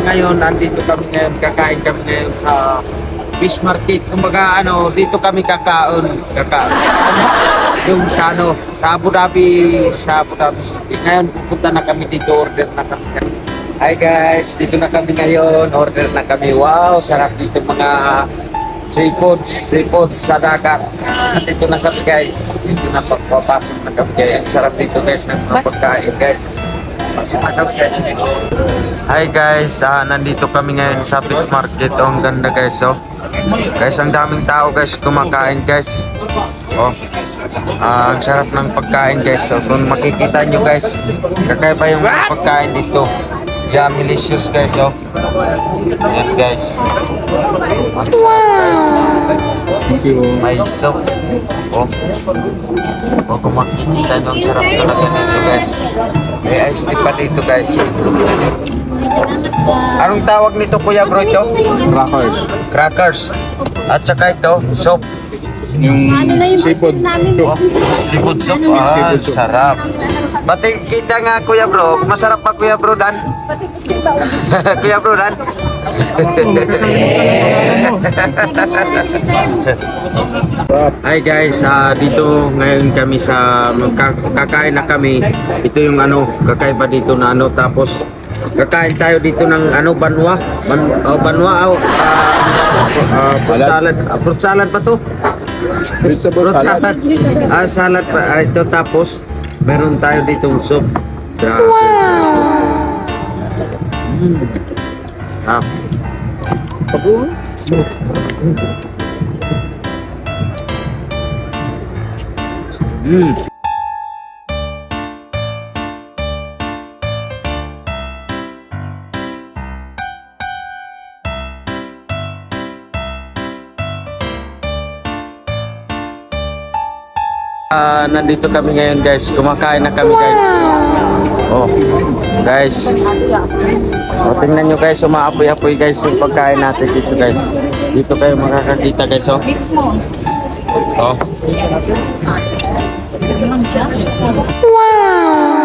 ngayon nandito kami ngayon, kakain kami ngayon sa fish market. Kumbaga dito kami kakaon yung sa Abu Dhabi City. Ngayon pupunta na kami dito, order na kami. Hi guys, dito na kami ngayon, order na kami. Wow, sarap dito mga seafood sa dagat. Dito na kami guys, dito na papasok na kami guys. Sarap dito guys ng mga pagkain guys. Pasok na kami guys. Hi guys, nandito kami ngayon sa fish market. Oh, ang ganda guys, oh. Guys, ang daming tao guys kumakain guys. Oh, ang sarap ng pagkain guys. So kung makikita nyo guys, kakaiba yung mga pagkain dito. Yumilicious guys, oh. Yan guys. Ang sarap guys. May soup. Oh. O kung makikita nyo, ang sarap talaga nito guys. May iced tea pa dito guys. Anong tawag nito kuya bro ito? Crackers. Crackers. At saka ito, soup. Yung seafood. Oh, seafood soup. Ah, sarap. Pati kita nga kuya bro, masarap pa kuya bro Dan. Kuya bro Dan. Hi guys, dito ngayon kami sa kakain na kami. Ito yung kakaiba dito na tapos kakain tayo dito ng banwa. Fruit salad pa to. Fruit salad. Salad pa ito, tapos meron tayo ditong soup. Grabe. Nandito kami ngayon guys, kumakain na kami guys. Oh guys, tingnan nyo guys, umaapoy-apoy guys yung pagkain natin dito guys. Dito kayo makakakita guys, oh. Oh. Wow.